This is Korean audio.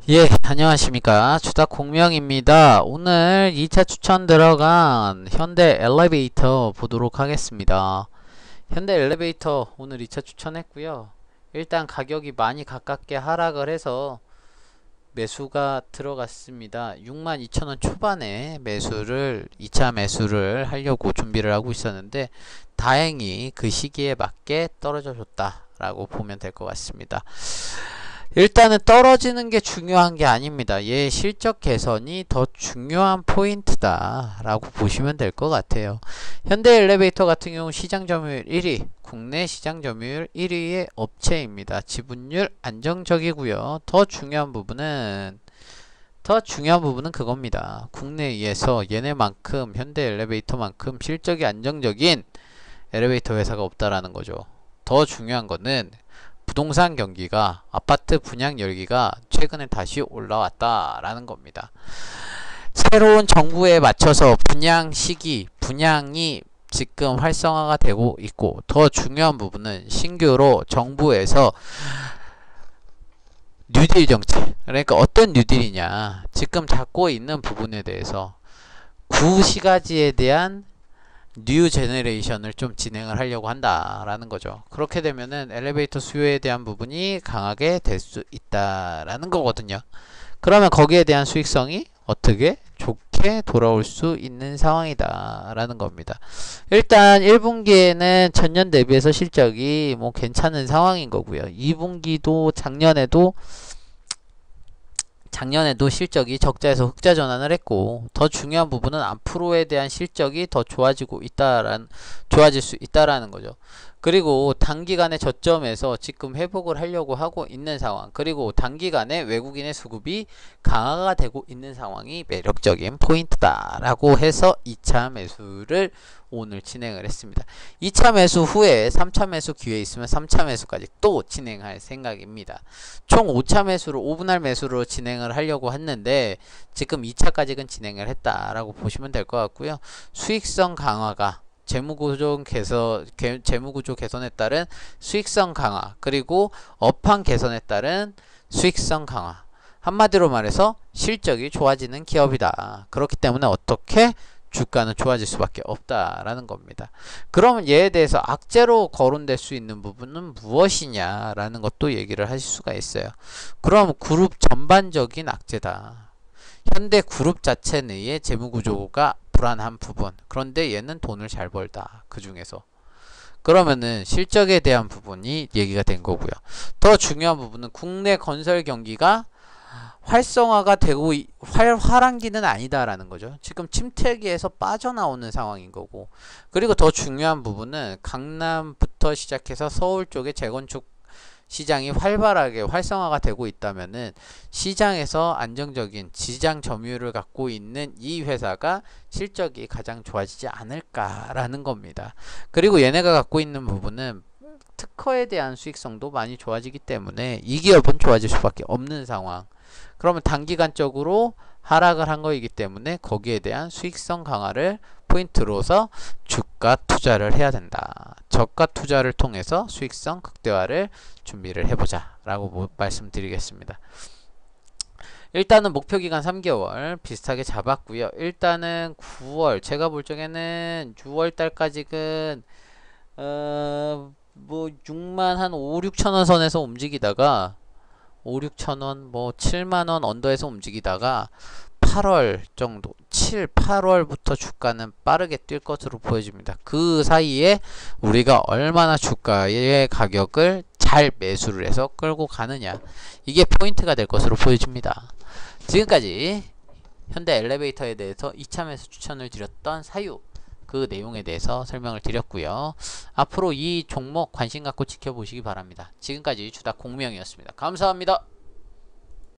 예, 안녕하십니까. 주다 공명입니다. 오늘 2차 추천 들어간 현대 엘리베이터 보도록 하겠습니다. 현대 엘리베이터 오늘 2차 추천했고요. 일단 가격이 많이 가깝게 하락을 해서 매수가 들어갔습니다. 62,000원 초반에 2차 매수를 하려고 준비를 하고 있었는데 다행히 그 시기에 맞게 떨어져 줬다 라고 보면 될 것 같습니다. 일단은 떨어지는 게 중요한 게 아닙니다. 얘 실적 개선이 더 중요한 포인트다 라고 보시면 될 것 같아요. 현대 엘리베이터 같은 경우 시장 점유율 1위, 국내 시장 점유율 1위의 업체입니다. 지분율 안정적이고요. 더 중요한 부분은 그겁니다. 국내에서 얘네만큼 현대 엘리베이터만큼 실적이 안정적인 엘리베이터 회사가 없다라는 거죠. 더 중요한 거는 부동산 경기가, 아파트 분양 열기가 최근에 다시 올라왔다라는 겁니다. 새로운 정부에 맞춰서 분양 시기, 분양이 지금 활성화가 되고 있고, 더 중요한 부분은 신규로 정부에서 뉴딜 정책, 그러니까 어떤 뉴딜이냐, 지금 잡고 있는 부분에 대해서 구시가지에 대한 뉴 제너레이션을 좀 진행을 하려고 한다라는 거죠. 그렇게 되면은 엘리베이터 수요에 대한 부분이 강하게 될 수 있다라는 거거든요. 그러면 거기에 대한 수익성이 어떻게 좋게 돌아올 수 있는 상황이다라는 겁니다. 일단 1분기에는 전년 대비해서 실적이 뭐 괜찮은 상황인 거고요. 2분기도 작년에도 실적이 적자에서 흑자 전환을 했고, 더 중요한 부분은 앞으로에 대한 실적이 더 좋아질 수 있다라는 거죠. 그리고 단기간의 저점에서 지금 회복을 하려고 하고 있는 상황, 그리고 단기간에 외국인의 수급이 강화가 되고 있는 상황이 매력적인 포인트다라고 해서 2차 매수를 오늘 진행을 했습니다. 2차 매수 후에 3차 매수 기회 있으면 3차 매수까지 또 진행할 생각입니다. 총 5차 매수로 5분할 매수로 진행을 하려고 했는데 지금 2차까지는 진행을 했다라고 보시면 될 것 같고요. 수익성 강화가 재무구조 개선에 따른 수익성 강화, 그리고 업황 개선에 따른 수익성 강화, 한마디로 말해서 실적이 좋아지는 기업이다. 그렇기 때문에 어떻게 주가는 좋아질 수밖에 없다라는 겁니다. 그러면 얘에 대해서 악재로 거론될 수 있는 부분은 무엇이냐라는 것도 얘기를 하실 수가 있어요. 그럼 그룹 전반적인 악재다. 현대 그룹 자체 내의 재무구조가 불안한 부분. 그런데 얘는 돈을 잘 벌다. 그 중에서. 그러면은 실적에 대한 부분이 얘기가 된 거고요. 더 중요한 부분은 국내 건설 경기가 활성화가 되고 활황기는 아니다라는 거죠. 지금 침체기에서 빠져나오는 상황인 거고, 그리고 더 중요한 부분은 강남부터 시작해서 서울 쪽의 재건축 시장이 활발하게 활성화가 되고 있다면은 시장에서 안정적인 시장 점유율을 갖고 있는 이 회사가 실적이 가장 좋아지지 않을까라는 겁니다. 그리고 얘네가 갖고 있는 부분은 특허에 대한 수익성도 많이 좋아지기 때문에 이 기업은 좋아질 수밖에 없는 상황. 그러면 단기간적으로 하락을 한 거이기 때문에 거기에 대한 수익성 강화를 포인트로서 주가 투자를 해야 된다. 저가 투자를 통해서 수익성 극대화를 준비를 해보자 라고 말씀드리겠습니다. 일단은 목표기간 3개월 비슷하게 잡았고요. 일단은 9월 제가 볼 적에는 6월달까지는 뭐 6만 한 5, 6천원 선에서 움직이다가 5, 6천원 뭐 7만원 언더에서 움직이다가 8월 정도 8월부터 주가는 빠르게 뛸 것으로 보여집니다. 그 사이에 우리가 얼마나 주가의 가격을 잘 매수를 해서 끌고 가느냐, 이게 포인트가 될 것으로 보여집니다. 지금까지 현대 엘리베이터에 대해서 2차 매수 추천을 드렸던 사유, 그 내용에 대해서 설명을 드렸고요. 앞으로 이 종목 관심 갖고 지켜보시기 바랍니다. 지금까지 주다 공명이었습니다. 감사합니다.